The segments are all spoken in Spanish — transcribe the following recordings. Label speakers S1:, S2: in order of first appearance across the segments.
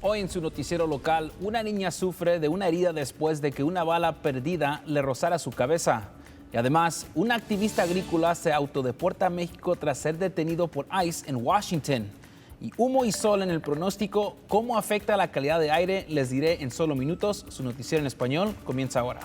S1: Hoy en su noticiero local, una niña sufre de una herida después de que una bala perdida le rozara su cabeza. Y además, un activista agrícola se autodeporta a México tras ser detenido por ICE en Washington. Y humo y sol en el pronóstico, ¿cómo afecta la calidad de aire? Les diré en solo minutos. Su noticiero en español comienza ahora.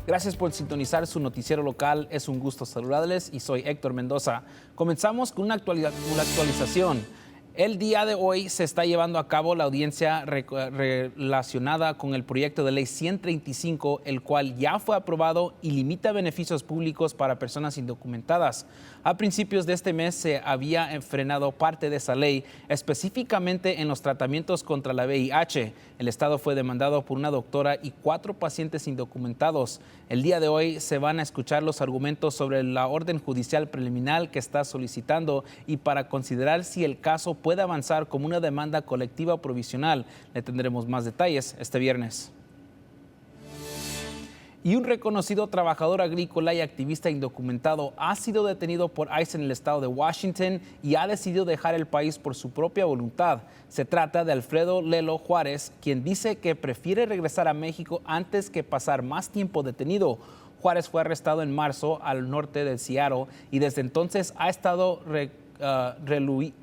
S1: Gracias por sintonizar su noticiero local. Es un gusto saludarles y soy Héctor Mendoza. Comenzamos con una actualización. El día de hoy se está llevando a cabo la audiencia relacionada con el proyecto de ley 135, el cual ya fue aprobado y limita beneficios públicos para personas indocumentadas. A principios de este mes se había frenado parte de esa ley, específicamente en los tratamientos contra la VIH. El Estado fue demandado por una doctora y 4 pacientes indocumentados. El día de hoy se van a escuchar los argumentos sobre la orden judicial preliminar que está solicitando y para considerar si el caso puede avanzar como una demanda colectiva provisional. Le tendremos más detalles este viernes. Y un reconocido trabajador agrícola y activista indocumentado ha sido detenido por ICE en el estado de Washington y ha decidido dejar el país por su propia voluntad. Se trata de Alfredo Lelo Juárez, quien dice que prefiere regresar a México antes que pasar más tiempo detenido. Juárez fue arrestado en marzo al norte de Seattle y desde entonces ha estado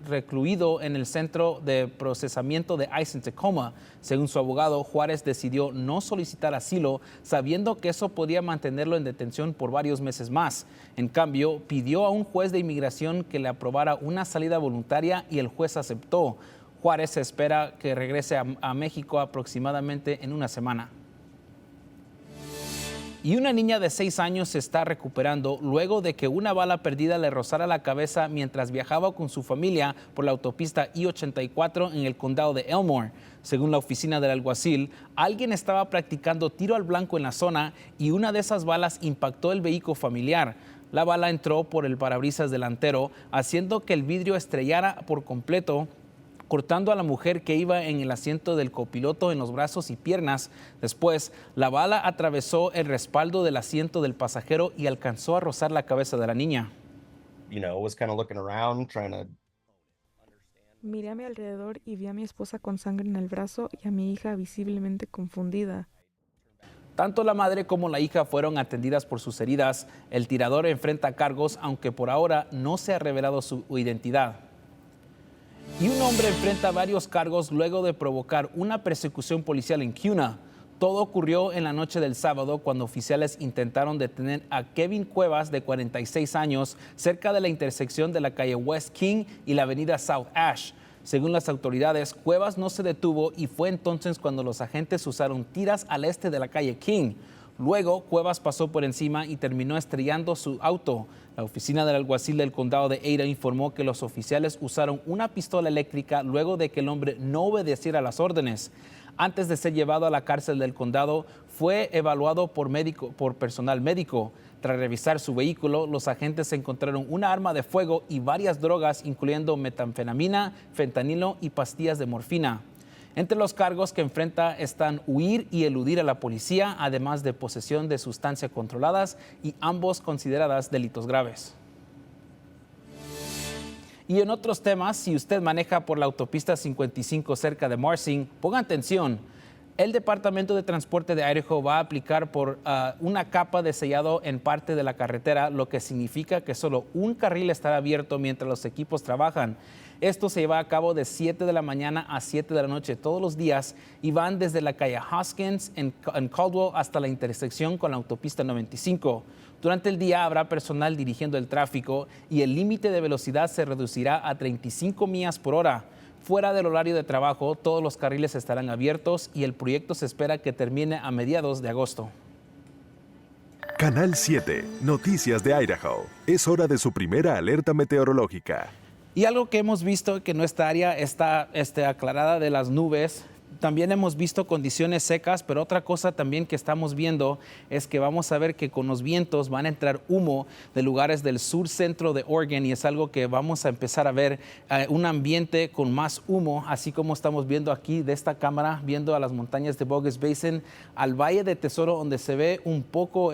S1: recluido en el centro de procesamiento de ICE en Tacoma. Según su abogado, Juárez decidió no solicitar asilo, sabiendo que eso podía mantenerlo en detención por varios meses más. En cambio, pidió a un juez de inmigración que le aprobara una salida voluntaria y el juez aceptó. Juárez se espera que regrese a México aproximadamente en una semana. Y una niña de 6 años se está recuperando luego de que una bala perdida le rozara la cabeza mientras viajaba con su familia por la autopista I-84 en el condado de Elmore. Según la oficina del alguacil, alguien estaba practicando tiro al blanco en la zona y una de esas balas impactó el vehículo familiar. La bala entró por el parabrisas delantero, haciendo que el vidrio estrellara por completo, cortando a la mujer que iba en el asiento del copiloto en los brazos y piernas. Después, la bala atravesó el respaldo del asiento del pasajero y alcanzó a rozar la cabeza de la niña.
S2: Miré a mi alrededor y vi a mi esposa con sangre en el brazo y a mi hija visiblemente confundida.
S1: Tanto la madre como la hija fueron atendidas por sus heridas. El tirador enfrenta cargos, aunque por ahora no se ha revelado su identidad. Y un hombre enfrenta varios cargos luego de provocar una persecución policial en Kuna. Todo ocurrió en la noche del sábado cuando oficiales intentaron detener a Kevin Cuevas, de 46 años, cerca de la intersección de la calle West King y la avenida South Ash. Según las autoridades, Cuevas no se detuvo y fue entonces cuando los agentes usaron tiras al este de la calle King. Luego, Cuevas pasó por encima y terminó estrellando su auto. La oficina del alguacil del condado de Ada informó que los oficiales usaron una pistola eléctrica luego de que el hombre no obedeciera las órdenes. Antes de ser llevado a la cárcel del condado, fue evaluado por personal médico. Tras revisar su vehículo, los agentes encontraron una arma de fuego y varias drogas, incluyendo metanfetamina, fentanilo y pastillas de morfina. Entre los cargos que enfrenta están huir y eludir a la policía, además de posesión de sustancias controladas y ambos consideradas delitos graves. Y en otros temas, si usted maneja por la autopista 55 cerca de Marsing, ponga atención. El Departamento de Transporte de Idaho va a aplicar por una capa de sellado en parte de la carretera, lo que significa que solo un carril estará abierto mientras los equipos trabajan. Esto se lleva a cabo de 7 de la mañana a 7 de la noche todos los días y van desde la calle Hoskins en Caldwell hasta la intersección con la autopista 95. Durante el día habrá personal dirigiendo el tráfico y el límite de velocidad se reducirá a 35 millas por hora. Fuera del horario de trabajo, todos los carriles estarán abiertos y el proyecto se espera que termine a mediados de agosto.
S3: Canal 7, Noticias de Idaho. Es hora de su primera alerta meteorológica.
S1: Y algo que hemos visto que nuestra área está aclarada de las nubes, También hemos visto condiciones secas, pero otra cosa también que estamos viendo es que vamos a ver que con los vientos van a entrar humo de lugares del sur centro de Oregon y es algo que vamos a empezar a ver un ambiente con más humo, así como estamos viendo aquí de esta cámara, viendo a las montañas de Bogus Basin, al Valle de Tesoro, donde se ve un poco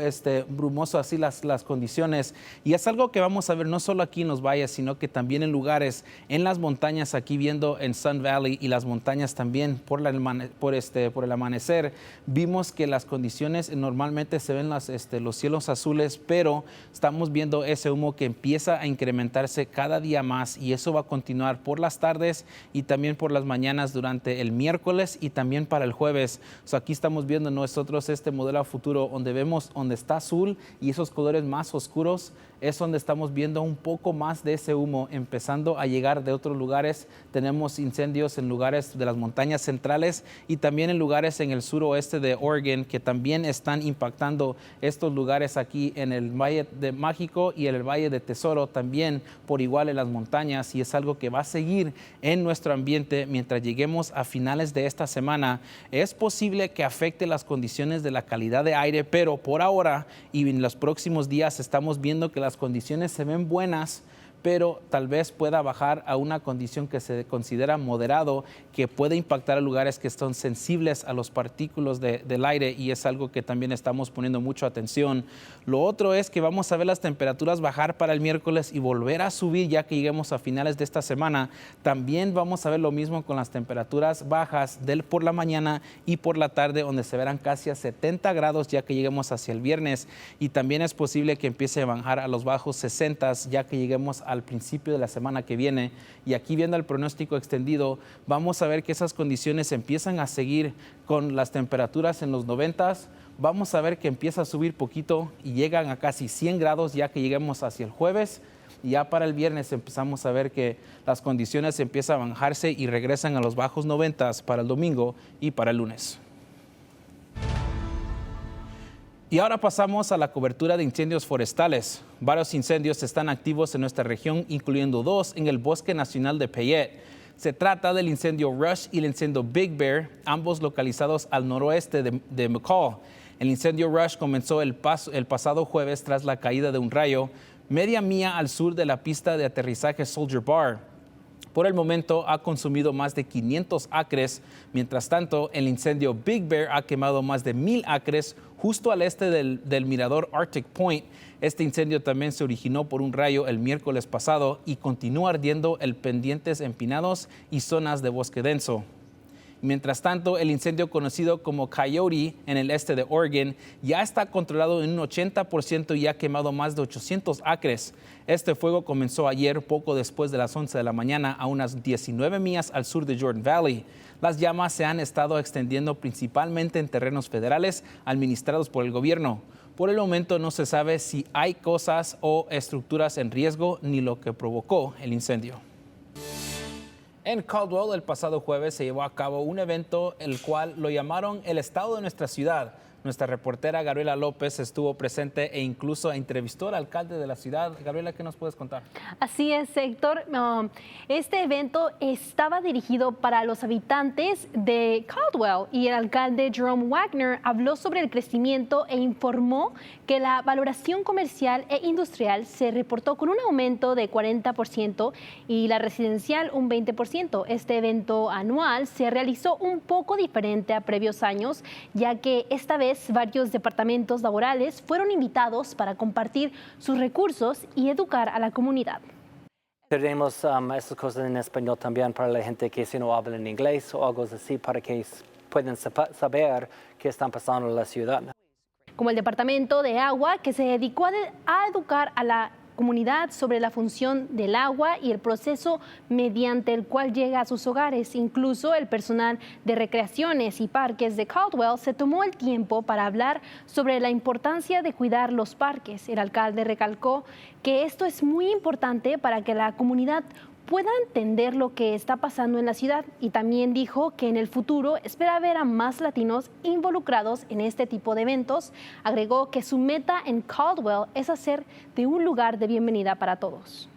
S1: brumoso así las condiciones. Y es algo que vamos a ver no solo aquí en los valles, sino que también en lugares, en las montañas, aquí viendo en Sun Valley y las montañas también por el amanecer, vimos que las condiciones normalmente se ven los cielos azules, pero estamos viendo ese humo que empieza a incrementarse cada día más y eso va a continuar por las tardes y también por las mañanas durante el miércoles y también para el jueves. Aquí estamos viendo nosotros este modelo a futuro donde vemos donde está azul y esos colores más oscuros es donde estamos viendo un poco más de ese humo empezando a llegar de otros lugares. Tenemos incendios en lugares de las montañas centrales y también en lugares en el suroeste de Oregon que también están impactando estos lugares aquí en el Valle de Mágico y en el Valle de Tesoro también por igual en las montañas y es algo que va a seguir en nuestro ambiente mientras lleguemos a finales de esta semana. Es posible que afecte las condiciones de la calidad de aire, pero por ahora y en los próximos días estamos viendo que las condiciones se ven buenas, pero tal vez pueda bajar a una condición que se considera moderado, que puede impactar a lugares que son sensibles a los partículas del aire y es algo que también estamos poniendo mucha atención. Lo otro es que vamos a ver las temperaturas bajar para el miércoles y volver a subir ya que lleguemos a finales de esta semana. También vamos a ver lo mismo con las temperaturas bajas por la mañana y por la tarde, donde se verán casi a 70 grados ya que lleguemos hacia el viernes y también es posible que empiece a bajar a los bajos 60 ya que lleguemos al principio de la semana que viene. Y aquí viendo el pronóstico extendido, vamos a ver que esas condiciones empiezan a seguir con las temperaturas en los 90s. Vamos a ver que empieza a subir poquito y llegan a casi 100 grados ya que lleguemos hacia el jueves. Y ya para el viernes empezamos a ver que las condiciones empiezan a bajarse y regresan a los bajos 90s para el domingo y para el lunes. Y ahora pasamos a la cobertura de incendios forestales. Varios incendios están activos en nuestra región, incluyendo 2 en el Bosque Nacional de Payette. Se trata del incendio Rush y el incendio Big Bear, ambos localizados al noroeste de McCall. El incendio Rush comenzó el pasado jueves tras la caída de un rayo, media milla al sur de la pista de aterrizaje Soldier Bar. Por el momento ha consumido más de 500 acres. Mientras tanto, el incendio Big Bear ha quemado más de 1,000 acres justo al este del mirador Arctic Point. Este incendio también se originó por un rayo el miércoles pasado y continúa ardiendo en pendientes empinados y zonas de bosque denso. Mientras tanto, el incendio conocido como Coyote en el este de Oregon ya está controlado en un 80% y ha quemado más de 800 acres. Este fuego comenzó ayer poco después de las 11 de la mañana a unas 19 millas al sur de Jordan Valley. Las llamas se han estado extendiendo principalmente en terrenos federales administrados por el gobierno. Por el momento no se sabe si hay cosas o estructuras en riesgo ni lo que provocó el incendio. En Caldwell, el pasado jueves, se llevó a cabo un evento, el cual lo llamaron el estado de nuestra ciudad. Nuestra reportera Gabriela López estuvo presente e incluso entrevistó al alcalde de la ciudad. Gabriela, ¿qué nos puedes contar?
S4: Así es, Héctor. Este evento estaba dirigido para los habitantes de Caldwell y el alcalde Jerome Wagner habló sobre el crecimiento e informó que la valoración comercial e industrial se reportó con un aumento de 40% y la residencial un 20%. Este evento anual se realizó un poco diferente a previos años, ya que esta vez varios departamentos laborales fueron invitados para compartir sus recursos y educar a la comunidad.
S5: Tenemos estas cosas en español también para la gente que si no habla en inglés o algo así para que puedan saber qué está pasando en la ciudad.
S4: Como el Departamento de Agua, que se dedicó a educar a la comunidad sobre la función del agua y el proceso mediante el cual llega a sus hogares. Incluso el personal de recreaciones y parques de Caldwell se tomó el tiempo para hablar sobre la importancia de cuidar los parques. El alcalde recalcó que esto es muy importante para que la comunidad pueda entender lo que está pasando en la ciudad y también dijo que en el futuro espera ver a más latinos involucrados en este tipo de eventos. Agregó que su meta en Caldwell es hacer de un lugar de bienvenida para todos.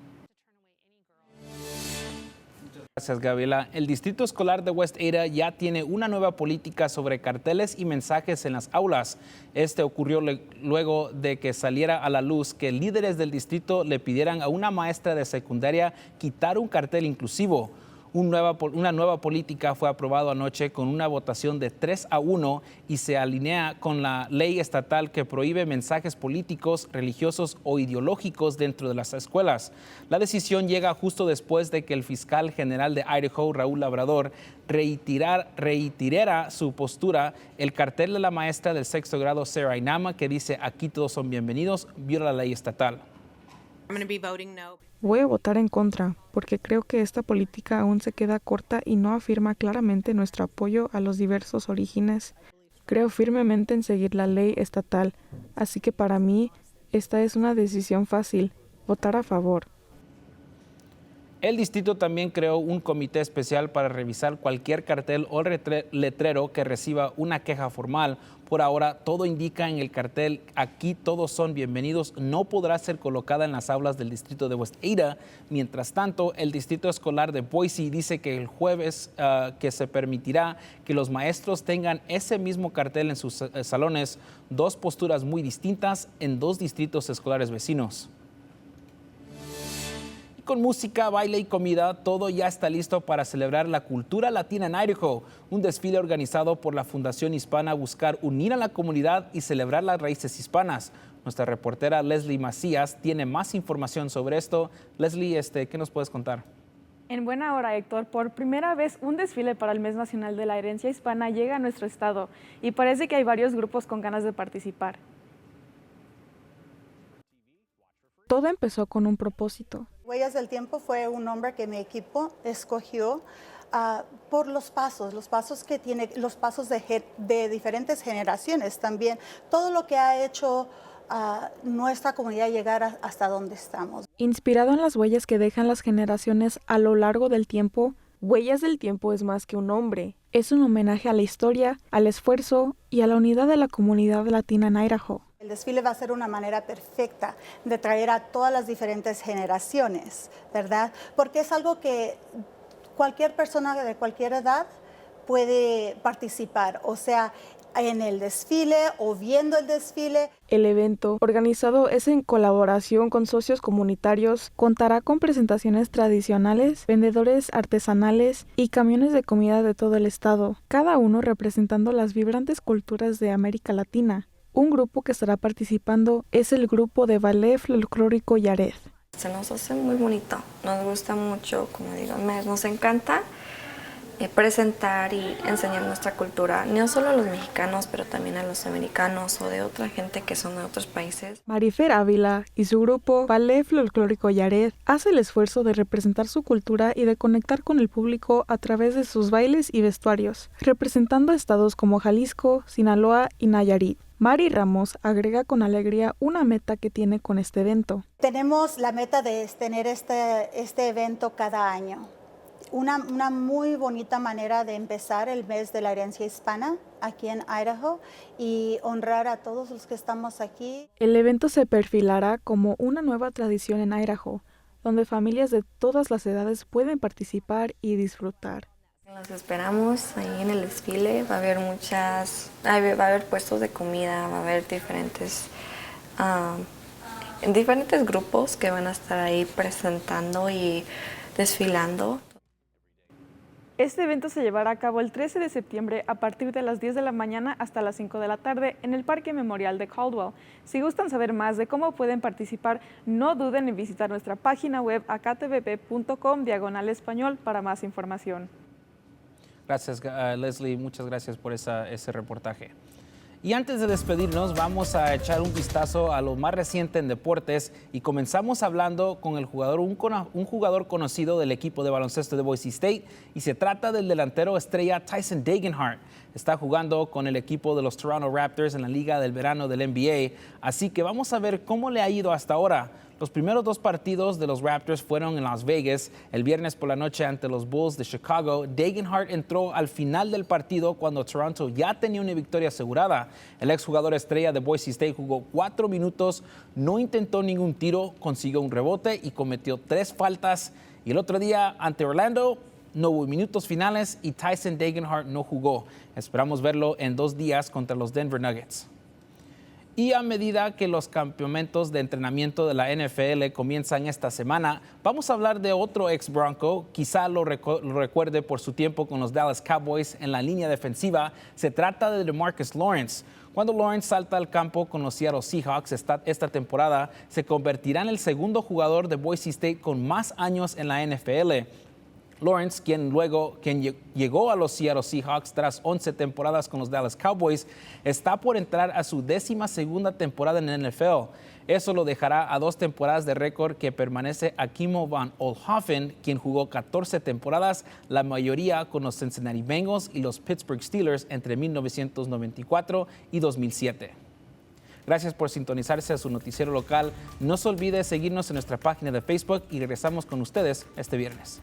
S1: Gracias, Gabriela. El Distrito Escolar de West Ada ya tiene una nueva política sobre carteles y mensajes en las aulas. Este ocurrió luego de que saliera a la luz que líderes del distrito le pidieran a una maestra de secundaria quitar un cartel inclusivo. Una nueva política fue aprobada anoche con una votación de 3-1 y se alinea con la ley estatal que prohíbe mensajes políticos, religiosos o ideológicos dentro de las escuelas. La decisión llega justo después de que el fiscal general de Idaho, Raúl Labrador, reiterara su postura. El cartel de la maestra del sexto grado, Sarah Inama, que dice "aquí todos son bienvenidos", viola la ley estatal.
S2: Voy a votar en contra, porque creo que esta política aún se queda corta y no afirma claramente nuestro apoyo a los diversos orígenes. Creo firmemente en seguir la ley estatal, así que para mí esta es una decisión fácil, votar a favor.
S1: El distrito también creó un comité especial para revisar cualquier cartel o letrero que reciba una queja formal. Por ahora, todo indica en el cartel "aquí todos son bienvenidos" no podrá ser colocada en las aulas del distrito de West Ada. Mientras tanto, el distrito escolar de Boise dice que el jueves que se permitirá que los maestros tengan ese mismo cartel en sus salones, dos posturas muy distintas en dos distritos escolares vecinos. Con música, baile y comida, todo ya está listo para celebrar la cultura latina en Idaho. Un desfile organizado por la Fundación Hispana buscar unir a la comunidad y celebrar las raíces hispanas. Nuestra reportera Leslie Macías tiene más información sobre esto. Leslie, ¿qué nos puedes contar?
S6: En buena hora, Héctor, por primera vez un desfile para el Mes Nacional de la Herencia Hispana llega a nuestro estado y parece que hay varios grupos con ganas de participar.
S2: Todo empezó con un propósito.
S7: Huellas del Tiempo fue un nombre que mi equipo escogió por los pasos que tiene, los pasos de diferentes generaciones también, todo lo que ha hecho nuestra comunidad llegar hasta donde estamos.
S2: Inspirado en las huellas que dejan las generaciones a lo largo del tiempo, Huellas del Tiempo es más que un nombre. Es un homenaje a la historia, al esfuerzo y a la unidad de la comunidad latina en Idaho.
S7: El desfile va a ser una manera perfecta de traer a todas las diferentes generaciones, ¿verdad? Porque es algo que cualquier persona de cualquier edad puede participar, o sea, en el desfile o viendo el desfile.
S2: El evento, organizado es en colaboración con socios comunitarios, contará con presentaciones tradicionales, vendedores artesanales y camiones de comida de todo el estado, cada uno representando las vibrantes culturas de América Latina. Un grupo que estará participando es el grupo de ballet folclórico Yared.
S8: Se nos hace muy bonito, nos gusta mucho, como digo, nos encanta presentar y enseñar nuestra cultura, no solo a los mexicanos, pero también a los americanos o de otra gente que son de otros países.
S2: Marifer Ávila y su grupo Ballet Folclórico Yared hace el esfuerzo de representar su cultura y de conectar con el público a través de sus bailes y vestuarios, representando estados como Jalisco, Sinaloa y Nayarit. Mari Ramos agrega con alegría una meta que tiene con este evento.
S7: Tenemos la meta de tener este evento cada año. Una muy bonita manera de empezar el mes de la herencia hispana aquí en Idaho y honrar a todos los que estamos aquí.
S2: El evento se perfilará como una nueva tradición en Idaho, donde familias de todas las edades pueden participar y disfrutar.
S8: Los esperamos ahí en el desfile, va a haber puestos de comida, va a haber diferentes grupos que van a estar ahí presentando y desfilando.
S6: Este evento se llevará a cabo el 13 de septiembre a partir de las 10 de la mañana hasta las 5 de la tarde en el Parque Memorial de Caldwell. Si gustan saber más de cómo pueden participar, no duden en visitar nuestra página web actvp.com/español para más información.
S1: Gracias, Leslie. Muchas gracias por ese reportaje. Y antes de despedirnos, vamos a echar un vistazo a lo más reciente en deportes y comenzamos hablando con un jugador conocido del equipo de baloncesto de Boise State y se trata del delantero estrella Tyson Degenhart. Está jugando con el equipo de los Toronto Raptors en la Liga del Verano del NBA, así que vamos a ver cómo le ha ido hasta ahora. Los primeros dos partidos de los Raptors fueron en Las Vegas. El viernes por la noche ante los Bulls de Chicago, Degenhart entró al final del partido cuando Toronto ya tenía una victoria asegurada. El exjugador estrella de Boise State jugó 4 minutos, no intentó ningún tiro, consiguió un rebote y cometió 3 faltas. Y el otro día ante Orlando no hubo minutos finales y Tyson Degenhardt no jugó. Esperamos verlo en 2 días contra los Denver Nuggets. Y a medida que los campamentos de entrenamiento de la NFL comienzan esta semana, vamos a hablar de otro ex Bronco. Quizá lo recuerde por su tiempo con los Dallas Cowboys en la línea defensiva. Se trata de DeMarcus Lawrence. Cuando Lawrence salta al campo con los Seattle Seahawks esta temporada, se convertirá en el segundo jugador de Boise State con más años en la NFL. Lawrence, quien llegó a los Seattle Seahawks tras 11 temporadas con los Dallas Cowboys, está por entrar a su 12ª temporada en la NFL. Eso lo dejará a 2 temporadas de récord que permanece a Kimo Van Oelhoffen, quien jugó 14 temporadas, la mayoría con los Cincinnati Bengals y los Pittsburgh Steelers entre 1994 y 2007. Gracias por sintonizarse a su noticiero local. No se olvide seguirnos en nuestra página de Facebook y regresamos con ustedes este viernes.